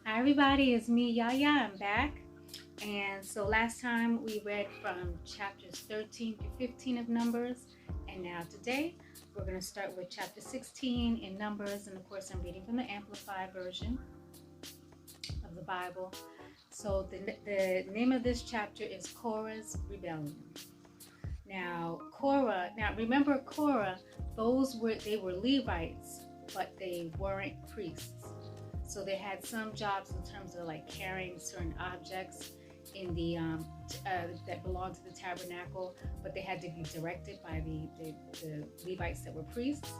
Hi everybody, it's me Yaya. I'm back. And so last time we read from chapters 13 through 15 of Numbers. And now today we're going to start with chapter 16 in Numbers. And of course I'm reading from the Amplified version of the Bible. So the name of this chapter is Korah's Rebellion. Now remember Korah, they were Levites, but they weren't priests. So they had some jobs in terms of like carrying certain objects in the that belonged to the tabernacle, but they had to be directed by the Levites that were priests.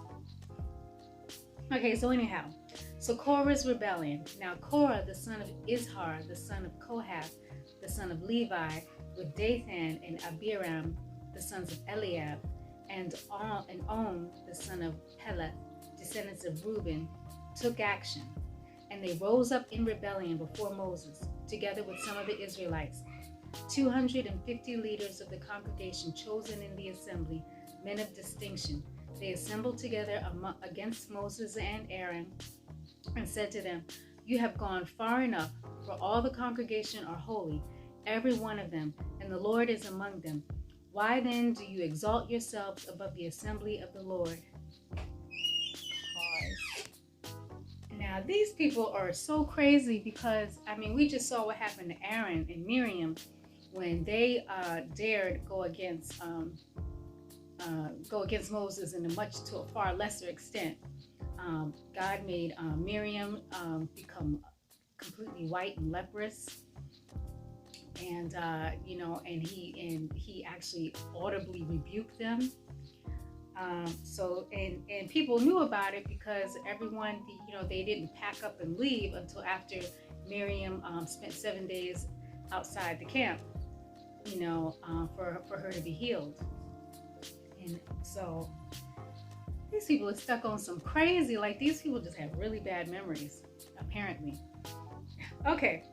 Okay, so anyhow, so Korah's rebellion. Now Korah, the son of Izhar, the son of Kohath, the son of Levi, with Dathan and Abiram, the sons of Eliab, and On, the son of Peleth, descendants of Reuben, took action. And they rose up in rebellion before Moses, together with some of the Israelites, 250 leaders of the congregation chosen in the assembly, men of distinction. They assembled together against Moses and Aaron and said to them, "You have gone far enough, for all the congregation are holy, every one of them, and the Lord is among them. Why then do you exalt yourselves above the assembly of the Lord?" Now, these people are so crazy because, we just saw what happened to Aaron and Miriam when they dared go against Moses to a far lesser extent. God made Miriam become completely white and leprous, and he actually audibly rebuked them. And people knew about it because everyone, they didn't pack up and leave until after Miriam spent 7 days outside the camp, for her to be healed. And so these people are stuck on some crazy, like these people just have really bad memories, apparently. Okay,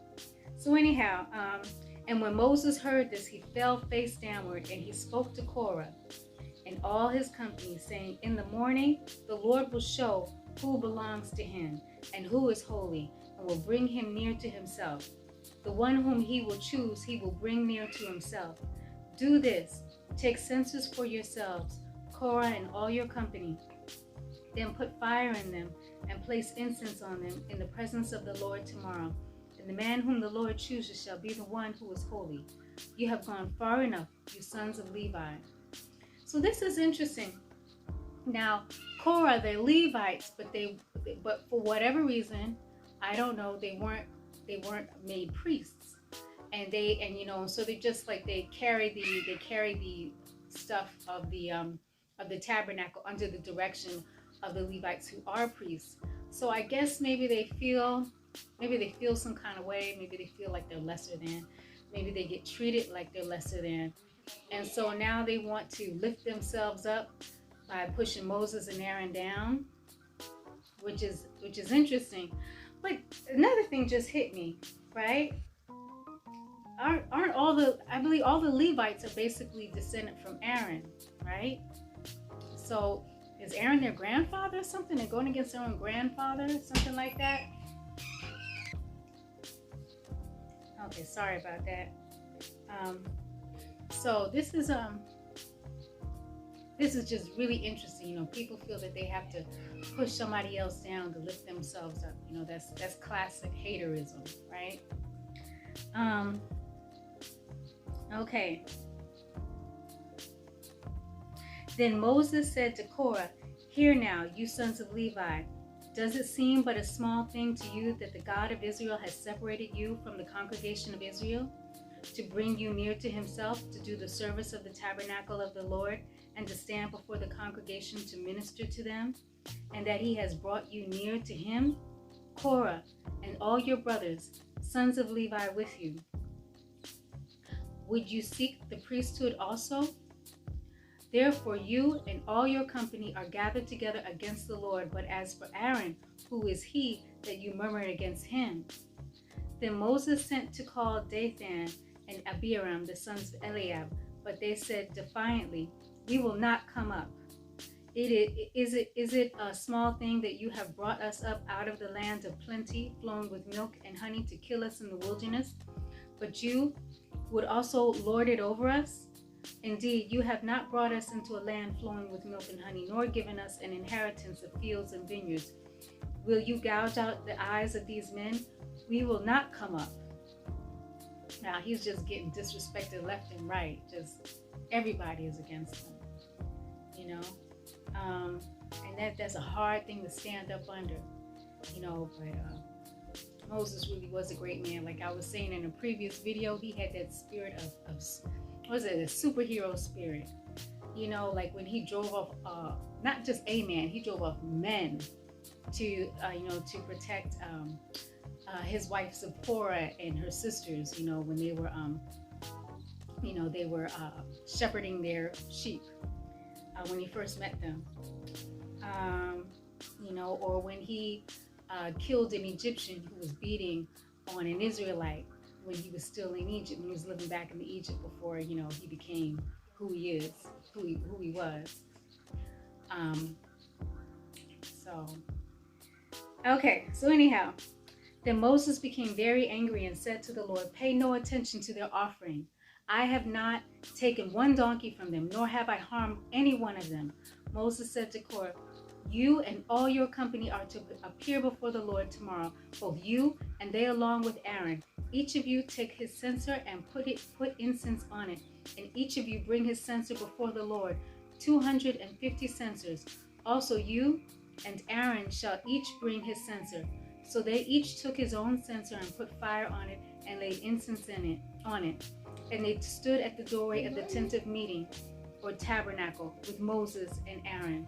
so anyhow, and when Moses heard this, he fell face downward and he spoke to Korah and all his company, saying, "In the morning the Lord will show who belongs to him and who is holy, and will bring him near to himself. The one whom he will choose, he will bring near to himself. Do this, take censers for yourselves, Korah and all your company. Then put fire in them and place incense on them in the presence of the Lord tomorrow. And the man whom the Lord chooses shall be the one who is holy. You have gone far enough, you sons of Levi." So this is interesting. Now, Korah, they're Levites, but for whatever reason, I don't know, they weren't made priests, so they just like they carry the stuff of the tabernacle under the direction of the Levites who are priests. So I guess maybe they feel some kind of way. Maybe they feel like they're lesser than. Maybe they get treated like they're lesser than. And so now they want to lift themselves up by pushing Moses and Aaron down, which is interesting. But another thing just hit me, right? Aren't I believe all the Levites are basically descended from Aaron, right? So is Aaron their grandfather or something? They're going against their own grandfather, something like that? Okay, sorry about that. So this is just really interesting. People feel that they have to push somebody else down to lift themselves up. That's classic haterism, right? Okay. Then Moses said to Korah, "Hear now, you sons of Levi. Does it seem but a small thing to you that the God of Israel has separated you from the congregation of Israel, to bring you near to himself, to do the service of the tabernacle of the Lord, and to stand before the congregation to minister to them, and that he has brought you near to him, Korah, and all your brothers, sons of Levi, with you? Would you seek the priesthood also? Therefore you and all your company are gathered together against the Lord. But as for Aaron, who is he that you murmured against him?" Then Moses sent to call Dathan and Abiram, the sons of Eliab, but they said defiantly, "We will not come up." Is it a small thing that you have brought us up out of the land of plenty, flowing with milk and honey, to kill us in the wilderness? But you would also lord it over us? Indeed, you have not brought us into a land flowing with milk and honey, nor given us an inheritance of fields and vineyards. Will you gouge out the eyes of these men? We will not come up. Now, he's just getting disrespected left and right. Just everybody is against him, you know? And that's a hard thing to stand up under, you know, but Moses really was a great man. Like I was saying in a previous video, he had that spirit of what was it, a superhero spirit, you know, like when he drove off, not just a man, he drove off men to, you know, to protect his wife Korah and her sisters, you know, when they were, you know, they were shepherding their sheep when he first met them, you know, or when he killed an Egyptian who was beating on an Israelite when he was still in Egypt, when he was living back in Egypt before, you know, he became who he is, who he was. So anyhow, then Moses became very angry and said to the Lord, pay no attention to their offering. I have not taken one donkey from them, nor have I harmed any one of them. Moses said to Korah, you and all your company are to appear before the Lord tomorrow, both you and they along with Aaron. Each of you take his censer and put incense on it, and each of you bring his censer before the Lord, 250 censers. Also you and Aaron shall each bring his censer. So they each took his own censer and put fire on it and laid incense on it. And they stood at the doorway of the tent of meeting, or tabernacle, with Moses and Aaron.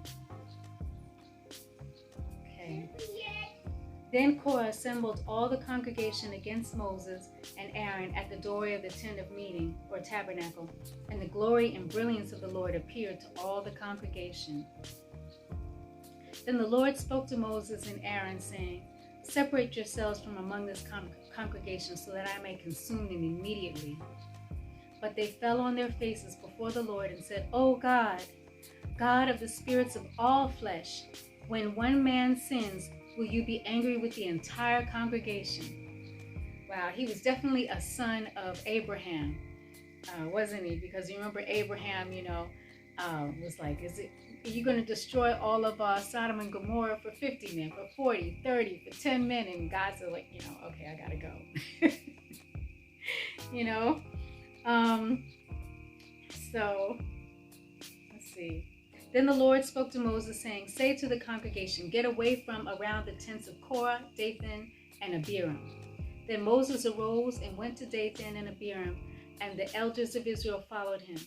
Okay. Then Korah assembled all the congregation against Moses and Aaron at the doorway of the tent of meeting, or tabernacle, and the glory and brilliance of the Lord appeared to all the congregation. Then the Lord spoke to Moses and Aaron, saying, separate yourselves from among this congregation, so that I may consume them immediately. But they fell on their faces before the Lord and said, O God, God of the spirits of all flesh, when one man sins, will you be angry with the entire congregation? Wow, he was definitely a son of Abraham, wasn't he? Because you remember Abraham, you know, was like, are you going to destroy all of Sodom and Gomorrah for 50 men, for 40, 30, for 10 men? And God said, like, you know, okay, I got to go. You know? So, let's see. Then the Lord spoke to Moses, saying, say to the congregation, get away from around the tents of Korah, Dathan, and Abiram. Then Moses arose and went to Dathan and Abiram, and the elders of Israel followed him.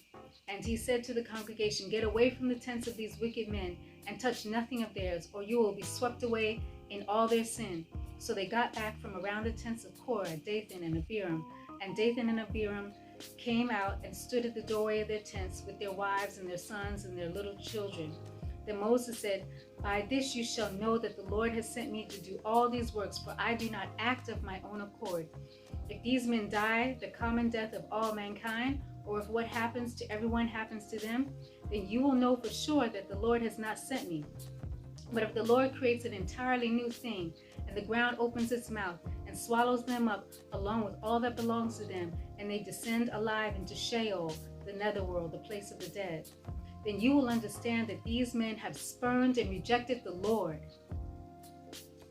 And he said to the congregation, get away from the tents of these wicked men, and touch nothing of theirs, or you will be swept away in all their sin. So they got back from around the tents of Korah, Dathan, and Abiram. And Dathan and Abiram came out and stood at the doorway of their tents with their wives and their sons and their little children. Then Moses said, by this you shall know that the Lord has sent me to do all these works, for I do not act of my own accord. If these men die the common death of all mankind, or if what happens to everyone happens to them, then you will know for sure that the Lord has not sent me. But if the Lord creates an entirely new thing, and the ground opens its mouth and swallows them up along with all that belongs to them, and they descend alive into Sheol, the netherworld, the place of the dead, then you will understand that these men have spurned and rejected the Lord.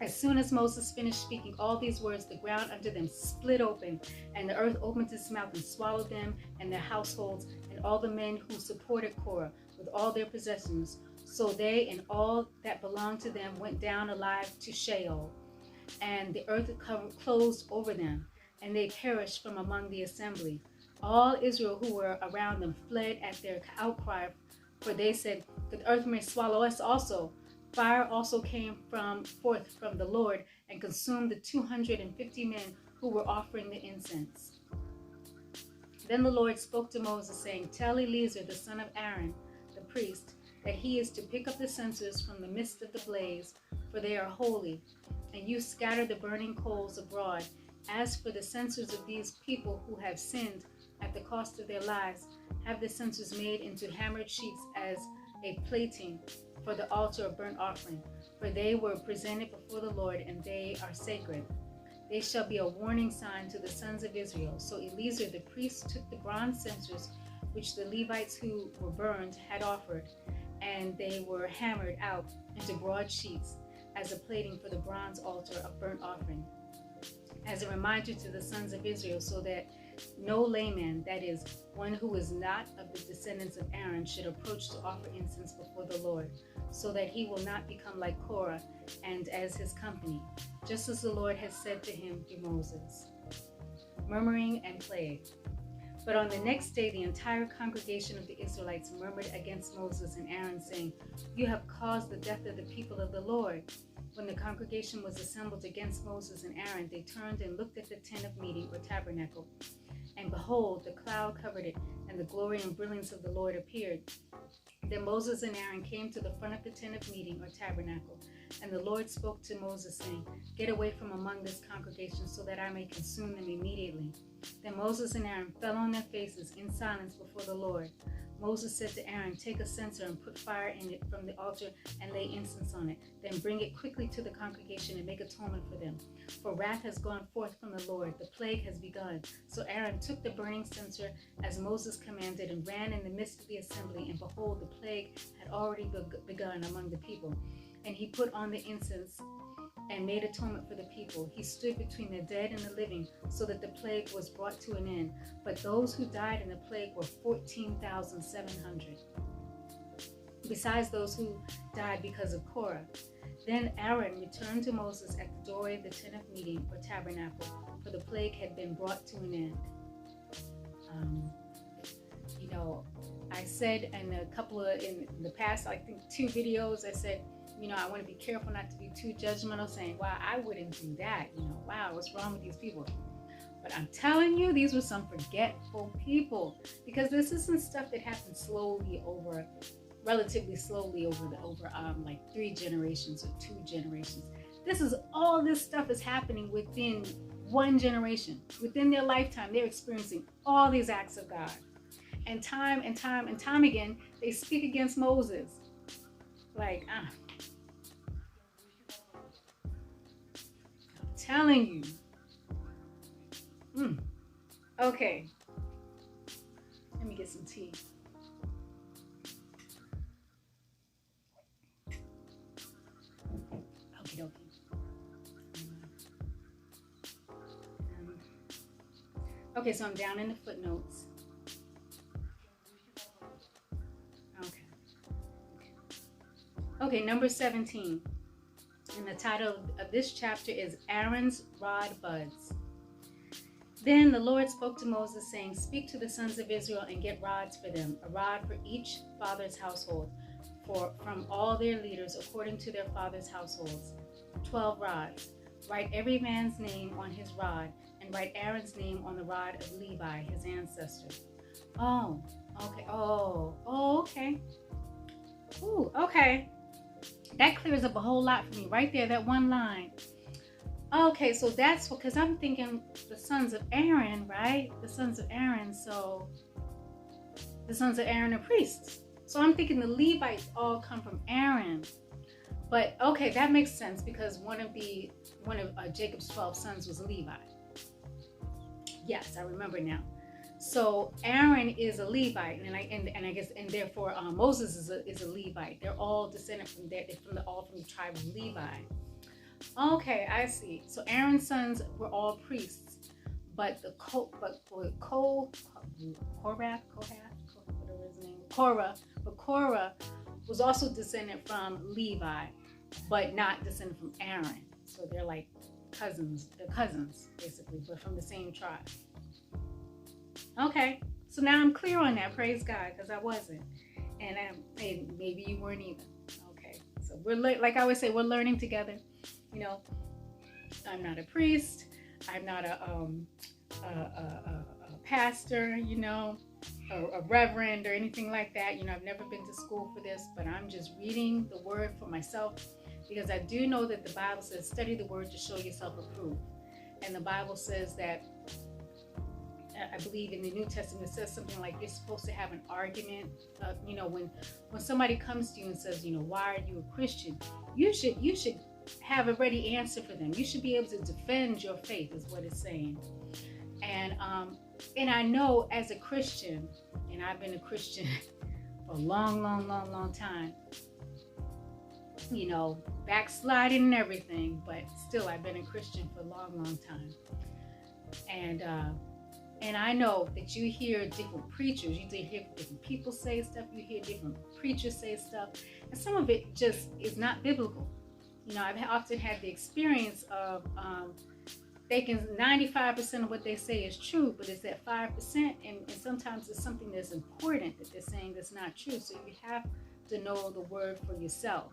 As soon as Moses finished speaking all these words, the ground under them split open, and the earth opened its mouth and swallowed them and their households and all the men who supported Korah with all their possessions. So they and all that belonged to them went down alive to Sheol, and the earth closed over them, and they perished from among the assembly. All Israel who were around them fled at their outcry, for they said, the earth may swallow us also. Fire also came forth from the Lord and consumed the 250 men who were offering the incense. Then the Lord spoke to Moses, saying, tell Eleazar the son of Aaron, the priest, that he is to pick up the censers from the midst of the blaze, for they are holy, and you scatter the burning coals abroad. As for the censers of these people who have sinned at the cost of their lives, have the censers made into hammered sheets as a plating for the altar of burnt offering, for they were presented before the Lord, and they are sacred. They shall be a warning sign to the sons of Israel. So Eleazar the priest took the bronze censers which the Levites who were burned had offered, and they were hammered out into broad sheets as a plating for the bronze altar of burnt offering, as a reminder to the sons of Israel, so that no layman, that is, one who is not of the descendants of Aaron, should approach to offer incense before the Lord, so that he will not become like Korah and as his company, just as the Lord has said to him through Moses. Murmuring and plague. But on the next day, the entire congregation of the Israelites murmured against Moses and Aaron, saying, "You have caused the death of the people of the Lord." When the congregation was assembled against Moses and Aaron, they turned and looked at the tent of meeting or tabernacle. And behold, the cloud covered it, and the glory and brilliance of the Lord appeared. Then Moses and Aaron came to the front of the tent of meeting or tabernacle. And the Lord spoke to Moses, saying, "Get away from among this congregation, so that I may consume them immediately." Then Moses and Aaron fell on their faces in silence before the Lord. Moses said to Aaron, "Take a censer and put fire in it from the altar and lay incense on it. Then bring it quickly to the congregation and make atonement for them. For wrath has gone forth from the Lord. The plague has begun." So Aaron took the burning censer as Moses commanded and ran in the midst of the assembly. And behold, the plague had already begun among the people. And he put on the incense and made atonement for the people. He stood between the dead and the living, so that the plague was brought to an end. But those who died in the plague were 14,700, besides those who died because of Korah. Then Aaron returned to Moses at the doorway of the tent of meeting or tabernacle, for the plague had been brought to an end. I said in the past, I think 2 videos, I said, I want to be careful not to be too judgmental, saying, wow, I wouldn't do that. Wow, what's wrong with these people? But I'm telling you, these were some forgetful people, because this isn't stuff that happens relatively slowly over like 3 generations or 2 generations. All this stuff is happening within 1 generation. Within their lifetime, they're experiencing all these acts of God. And time and time and time again, they speak against Moses. I'm telling you. Okay. Let me get some tea. Okie dokie. Okay, so I'm down in the footnotes. Okay, number 17. And the title of this chapter is Aaron's Rod Buds. Then the Lord spoke to Moses, saying, "Speak to the sons of Israel and get rods for them, a rod for each father's household, from all their leaders according to their father's households. 12 rods. Write every man's name on his rod, and write Aaron's name on the rod of Levi, his ancestor." Oh, okay. Okay. Ooh, okay. That clears up a whole lot for me right there, that one line. Okay, so that's because I'm thinking the sons of Aaron, right? The sons of Aaron, so the sons of Aaron are priests. So I'm thinking the Levites all come from Aaron. But okay, that makes sense, because one of Jacob's 12 sons was Levi. Yes, I remember now. So Aaron is a Levite, and I guess therefore Moses is a Levite. They're all descended from there. They're all from the tribe of Levi. Okay, I see. So Aaron's sons were all priests, but Korah was also descended from Levi, but not descended from Aaron. So they're like cousins. They're cousins basically, but from the same tribe. Okay, so now I'm clear on that. Praise God, because I wasn't, and maybe you weren't either. Okay, so we're like I always say, we're learning together. I'm not a priest. I'm not a pastor. A reverend or anything like that. I've never been to school for this, but I'm just reading the word for myself, because I do know that the Bible says, "Study the word to show yourself approved," and the Bible says that. I believe in the New Testament, it says something like you're supposed to have an argument. When somebody comes to you and says, why are you a Christian? You should have a ready answer for them. You should be able to defend your faith, is what it's saying. And I know as a Christian, and I've been a Christian for a long, long, long, long time. Backsliding and everything, but still I've been a Christian for a long, long time. And I know that you hear different preachers, you hear different people say stuff, you hear different preachers say stuff, and some of it just is not biblical. I've often had the experience of thinking 95% of what they say is true, but it's that 5%, and sometimes it's something that's important that they're saying that's not true. So you have to know the word for yourself,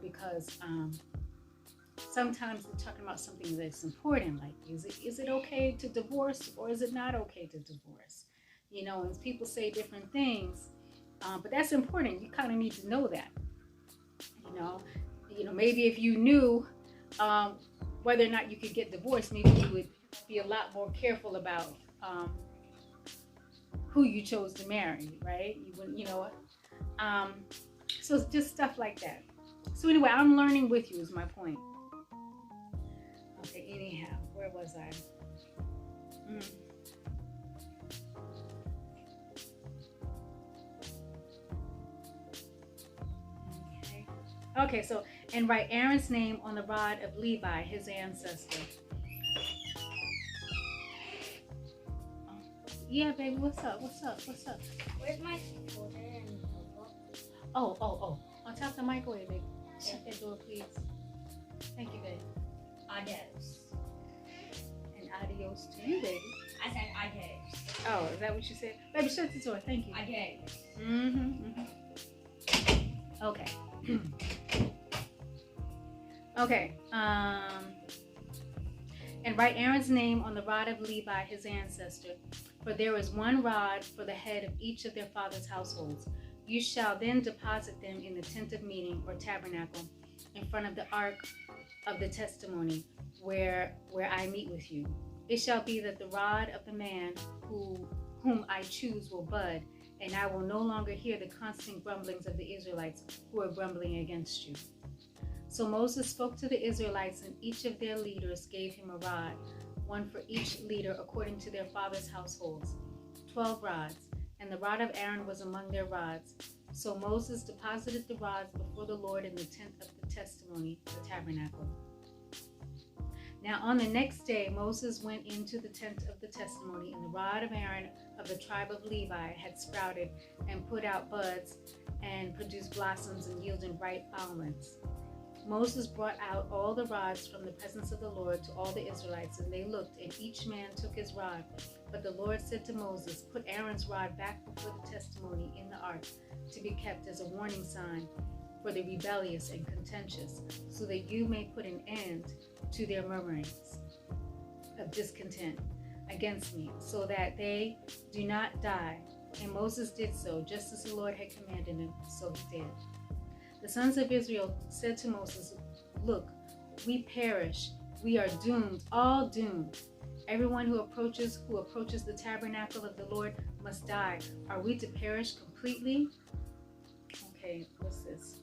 because sometimes we're talking about something that's important, like is it okay to divorce or is it not okay to divorce? And people say different things, but that's important. You kind of need to know that. Maybe if you knew whether or not you could get divorced, maybe you would be a lot more careful about who you chose to marry, right? You wouldn't, so it's just stuff like that. So anyway, I'm learning with you is my point. Okay, anyhow, where was I? Okay, so, and write Aaron's name on the rod of Levi, his ancestor. Yeah, baby, what's up? Where's my folder and notebook? Oh. On top of the microwave, baby. Shut that door, please. Thank you, baby. Adios. And adios to you, baby. I said adios. Oh, is that what you said? Baby, shut the door. Thank you. Adios. Okay. Okay. And write Aaron's name on the rod of Levi, his ancestor, for there is one rod for the head of each of their father's households. You shall then deposit them in the tent of meeting or tabernacle in front of the ark of the testimony where I meet with you. It shall be that the rod of the man whom I choose will bud, and I will no longer hear the constant grumblings of the Israelites who are grumbling against you. So Moses spoke to the Israelites, and each of their leaders gave him a rod, one for each leader according to their father's households, 12 rods, and the rod of Aaron was among their rods. So Moses deposited the rods before the Lord in the tent of the testimony, the tabernacle. Now on the next day, Moses went into the tent of the testimony, and the rod of Aaron of the tribe of Levi had sprouted and put out buds and produced blossoms and yielded ripe almonds. Moses brought out all the rods from the presence of the Lord to all the Israelites, and they looked, and each man took his rod. But the Lord said to Moses, put Aaron's rod back before the testimony in the ark, to be kept as a warning sign for the rebellious and contentious, so that you may put an end to their murmurings of discontent against me, so that they do not die. And Moses did so, just as the Lord had commanded him, so he did. The sons of Israel said to Moses, look, we perish. We are doomed, all doomed. Everyone who approaches the tabernacle of the Lord must die. Are we to perish completely? Okay, what's this?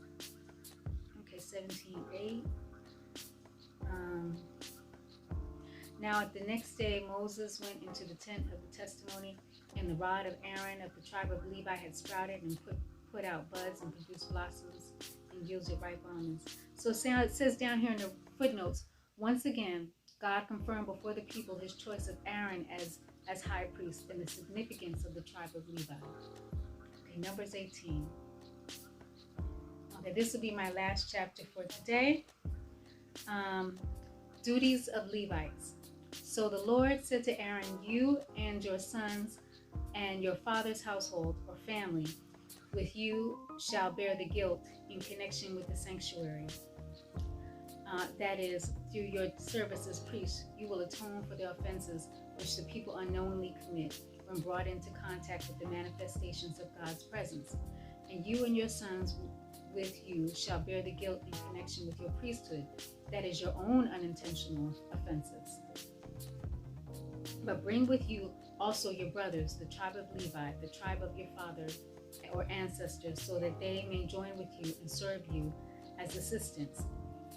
Okay, 17:8. Now at the next day, Moses went into the tent of the testimony, and the rod of Aaron of the tribe of Levi had sprouted and put out buds and produced blossoms and yielded ripe almonds. So it says down here in the footnotes, once again, God confirmed before the people his choice of Aaron as high priest and the significance of the tribe of Levi. Okay, Numbers 18. Okay, this will be my last chapter for today. Duties of Levites. So the Lord said to Aaron, you and your sons and your father's household or family with you shall bear the guilt in connection with the sanctuary. That is, through your service as priests, you will atone for the offenses which the people unknowingly commit when brought into contact with the manifestations of God's presence. And you and your sons with you shall bear the guilt in connection with your priesthood, that is, your own unintentional offenses. But bring with you also your brothers, the tribe of Levi, the tribe of your fathers or ancestors, so that they may join with you and serve you as assistants,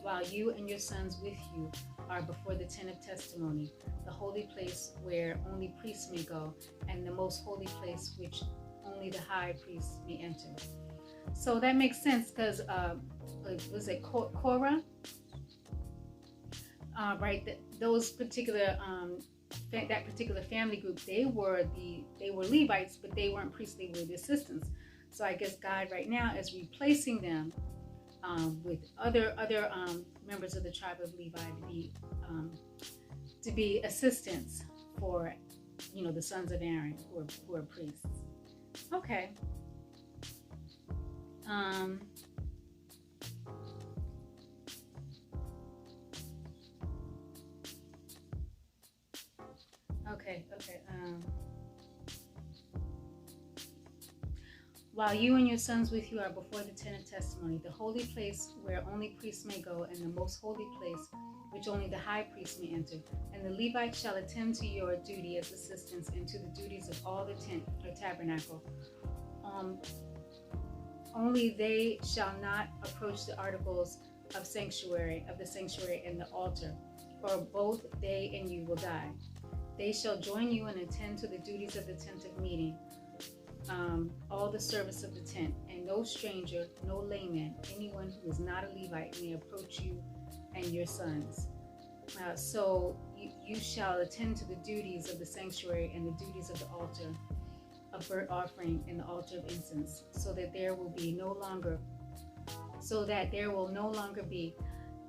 while you and your sons with you are before the tent of testimony, the holy place where only priests may go, and the most holy place which only the high priest may enter. So that makes sense because, was it Korah? Right, those particular that particular family group, they were Levites, but they weren't priests; they were the assistants. So I guess God right now is replacing them with other members of the tribe of Levi to be assistants for the sons of Aaron who are priests. Okay. Okay. While you and your sons with you are before the tent of testimony, the holy place where only priests may go, and the most holy place which only the high priest may enter. And the Levites shall attend to your duty as assistants and to the duties of all the tent or tabernacle. Only they shall not approach the articles of the sanctuary and the altar, or both they and you will die. They shall join you and attend to the duties of the tent of meeting, all the service of the tent, and no stranger, no layman, anyone who is not a Levite may approach you and your sons. So you shall attend to the duties of the sanctuary and the duties of the altar of burnt offering and the altar of incense, so that there will no longer be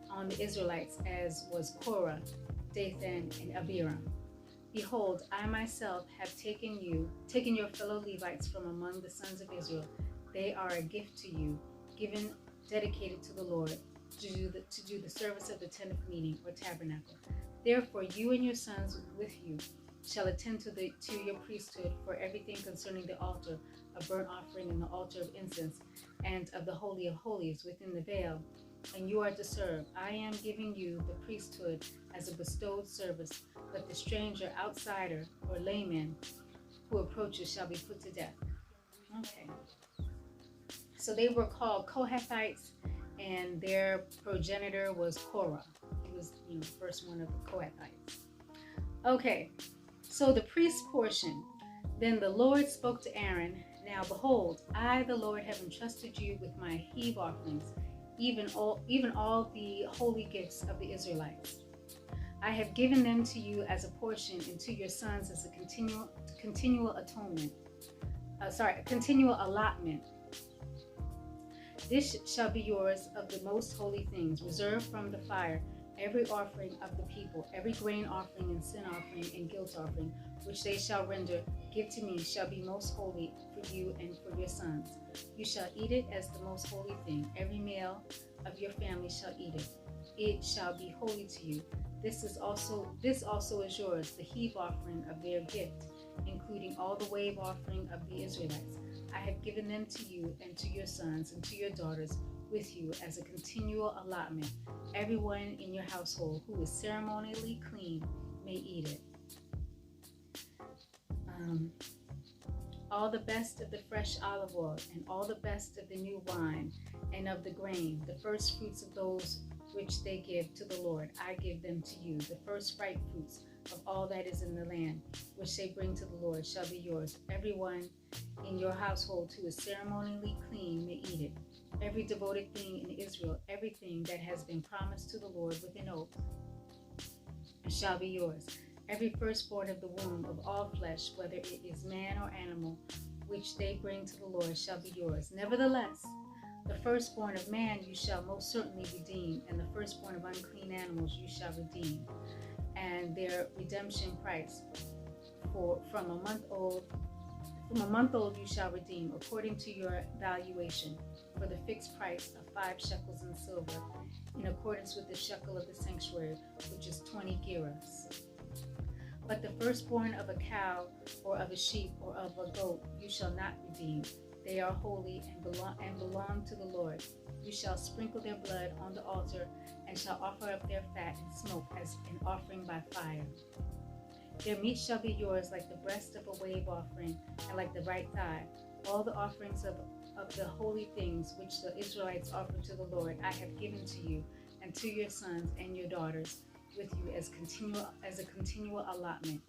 on the Israelites as was Korah, Dathan, and Abiram. Behold, I myself have taken your fellow Levites from among the sons of Israel. They are a gift to you, dedicated to the Lord, to do the service of the tent of meeting or tabernacle. Therefore, you and your sons with you shall attend to your priesthood for everything concerning the altar of burnt offering and the altar of incense, and of the Holy of Holies within the veil. And you are to serve. I am giving you the priesthood as a bestowed service, but the stranger, outsider, or layman who approaches shall be put to death. Okay. So they were called Kohathites, and their progenitor was Korah. He was, the first one of the Kohathites. Okay. So the priest portion. Then the Lord spoke to Aaron, Now behold, I, the Lord, have entrusted you with my heave offerings, even all the holy gifts of the Israelites. I have given them to you as a portion, and to your sons as a continual allotment. This shall be yours of the most holy things, reserved from the fire, every offering of the people, every grain offering and sin offering and guilt offering, which they shall render, give to me, shall be most holy for you and for your sons. You shall eat it as the most holy thing. Every male of your family shall eat it. It shall be holy to you. This also is yours, the heave offering of their gift, including all the wave offering of the Israelites. I have given them to you and to your sons and to your daughters with you as a continual allotment. Everyone in your household who is ceremonially clean may eat it. All the best of the fresh olive oil, and all the best of the new wine, and of the grain, the first fruits of those which they give to the Lord, I give them to you. The first ripe fruits of all that is in the land, which they bring to the Lord, shall be yours. Everyone in your household who is ceremonially clean may eat it. Every devoted thing in Israel, everything that has been promised to the Lord with an oath, shall be yours. Every firstborn of the womb of all flesh, whether it is man or animal, which they bring to the Lord, shall be yours. Nevertheless, the firstborn of man you shall most certainly redeem, and the firstborn of unclean animals you shall redeem, and their redemption price from a month old you shall redeem, according to your valuation, for the fixed price of 5 shekels in silver, in accordance with the shekel of the sanctuary, which is 20 gerahs. But the firstborn of a cow, or of a sheep, or of a goat, you shall not redeem. They are holy and belong to the Lord. You shall sprinkle their blood on the altar, and shall offer up their fat and smoke as an offering by fire. Their meat shall be yours like the breast of a wave offering and like the right thigh. All the offerings of the holy things which the Israelites offer to the Lord, I have given to you and to your sons and your daughters with you as a continual allotment.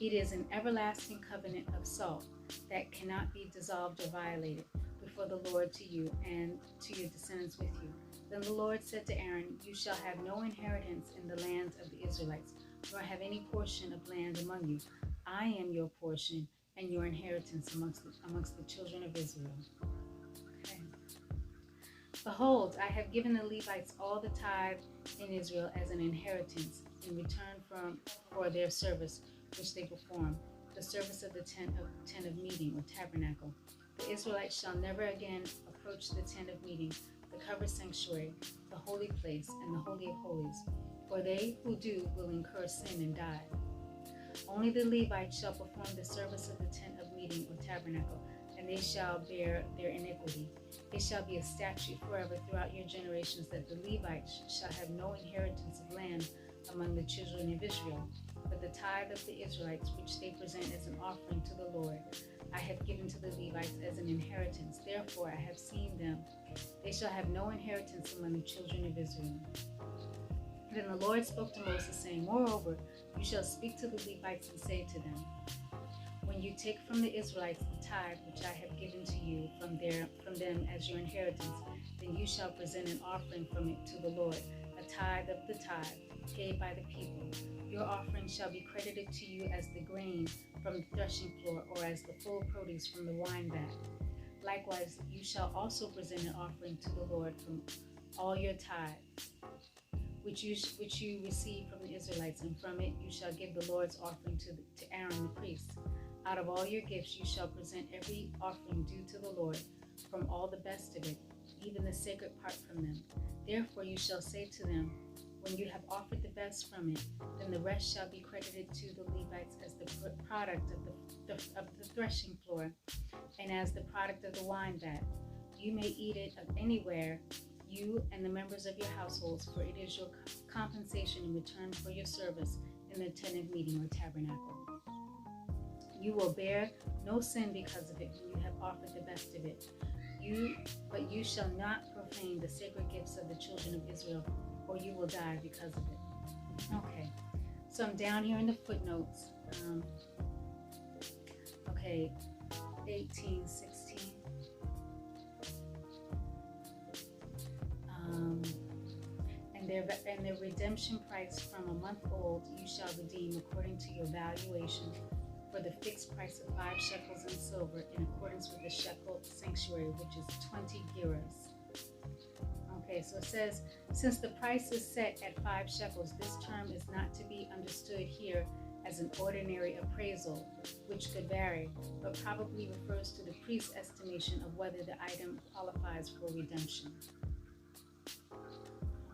It is an everlasting covenant of salt that cannot be dissolved or violated before the Lord to you and to your descendants with you. Then the Lord said to Aaron, you shall have no inheritance in the land of the Israelites, nor have any portion of land among you. I am your portion and your inheritance amongst the children of Israel. Okay. Behold, I have given the Levites all the tithe in Israel as an inheritance in return for their service which they perform, the service of the tent of meeting or tabernacle. The Israelites shall never again approach the tent of meeting, the covered sanctuary, the holy place, and the holy of holies, for they who do will incur sin and die. Only the Levites shall perform the service of the tent of meeting or tabernacle, and they shall bear their iniquity. It shall be a statute forever throughout your generations that the Levites shall have no inheritance of land among the children of Israel, but the tithe of the Israelites, which they present as an offering to the Lord, I have given to the Levites as an inheritance. Therefore I have seen them. They shall have no inheritance among the children of Israel. Then the Lord spoke to Moses, saying, Moreover, you shall speak to the Levites and say to them, when you take from the Israelites the tithe which I have given to you from them as your inheritance, then you shall present an offering from it to the Lord, a tithe of the tithe, paid by the people. Your offering shall be credited to you as the grain from the threshing floor, or as the full produce from the wine vat. Likewise, you shall also present an offering to the Lord from all your tithes, which you receive from the Israelites, and from it you shall give the Lord's offering to Aaron the priest. Out of all your gifts you shall present every offering due to the Lord, from all the best of it, even the sacred part from them. Therefore you shall say to them, when you have offered the best from it, then the rest shall be credited to the Levites as the product of the threshing floor, and as the product of the wine vat. You may eat it anywhere, you and the members of your households, for it is your compensation in return for your service in the tent of meeting or tabernacle. You will bear no sin because of it when you have offered the best of it. But you shall not profane the sacred gifts of the children of Israel, or you will die because of it. Okay, so I'm down here in the footnotes. 18:16. And their redemption price from a month old you shall redeem according to your valuation, for the fixed price of 5 shekels in silver, in accordance with the shekel sanctuary, which is 20 gerahs. Okay, so it says, since the price is set at 5 shekels, this term is not to be understood here as an ordinary appraisal, which could vary, but probably refers to the priest's estimation of whether the item qualifies for redemption.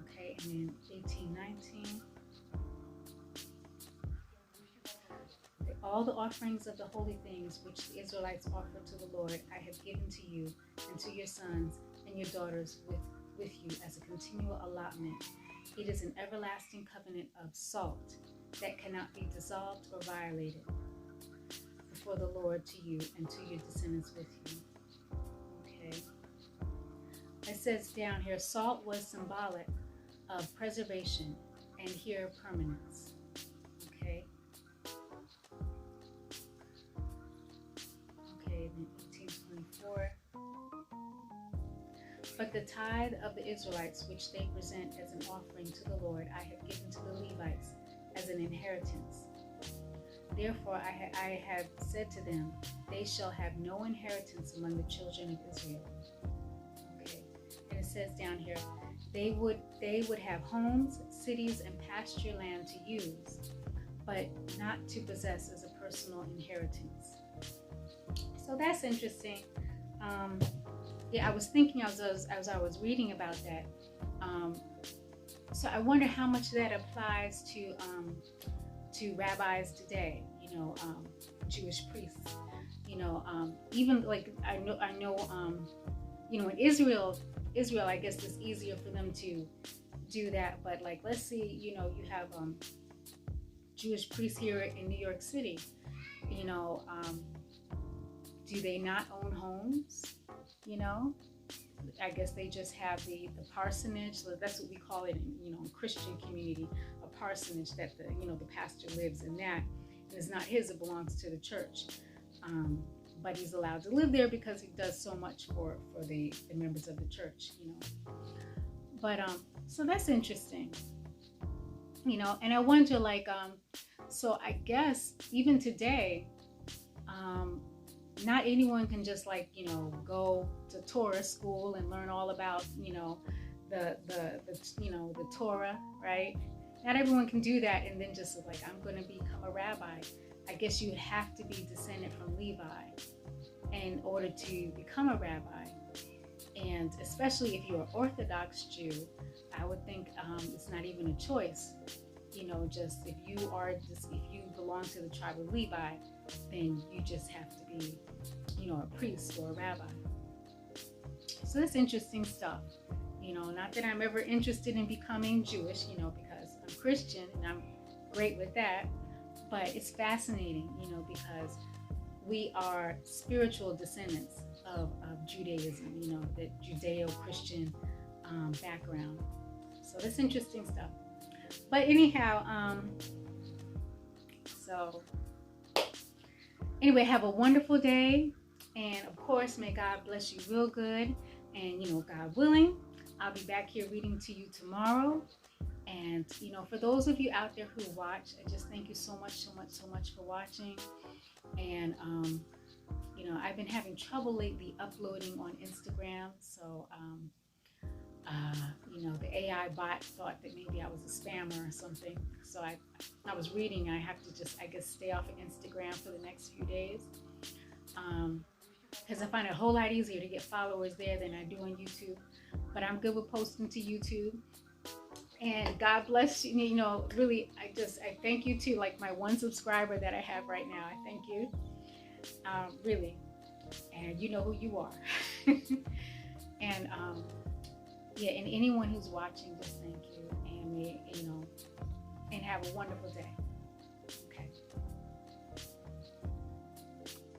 Okay, and then 18:19. All the offerings of the holy things which the Israelites offer to the Lord, I have given to you and to your sons and your daughters with you as a continual allotment. It is an everlasting covenant of salt that cannot be dissolved or violated before the Lord to you and to your descendants with you. Okay. It says down here, salt was symbolic of preservation and here permanence. Okay. Okay, then 18:24. But the tithe of the Israelites, which they present as an offering to the Lord, I have given to the Levites as an inheritance. Therefore I have said to them, they shall have no inheritance among the children of Israel. Okay, and it says down here, they would have homes, cities, and pasture land to use, but not to possess as a personal inheritance. So that's interesting. Yeah, I was thinking as I was reading about that. So I wonder how much that applies to rabbis today. Jewish priests. Even like I know. In Israel, I guess it's easier for them to do that. But like, let's see, you have Jewish priests here in New York City. You know, do they not own homes? You know, I guess they just have the parsonage. So that's what we call it in, you know, in Christian community, a parsonage that the, you know, the pastor lives in that. And it's not his, it belongs to the church. But he's allowed to live there because he does so much for the members of the church, you know. But so that's interesting, you know. And I wonder, like, so I guess even today, not anyone can just, like, you know, go to Torah school and learn all about, you know, the you know, the Torah, right? Not everyone can do that and then just like, I'm going to become a rabbi. I guess you would have to be descended from Levi in order to become a rabbi. And especially if you're an Orthodox Jew, I would think it's not even a choice. You know, just if you belong to the tribe of Levi, then you just have to be, you know, a priest or a rabbi. So that's interesting stuff. You know, not that I'm ever interested in becoming Jewish, you know, because I'm Christian and I'm great with that. But it's fascinating, you know, because we are spiritual descendants of Judaism, you know, the Judeo-Christian background. So that's interesting stuff. But anyhow, so anyway, have a wonderful day. And of course, may God bless you real good. And, you know, God willing, I'll be back here reading to you tomorrow. And, you know, for those of you out there who watch, I just thank you so much for watching. And, you know, I've been having trouble lately uploading on Instagram. So, you know, the AI bot thought that maybe I was a spammer or something. So I was reading, I have to just, I guess, stay off of Instagram for the next few days. Because I find it a whole lot easier to get followers there than I do on YouTube. But I'm good with posting to YouTube. And God bless you. You know, really, I thank you to, like, my one subscriber that I have right now. I thank you. Really. And you know who you are. And yeah, and anyone who's watching, just thank you. And may, you know, and have a wonderful day.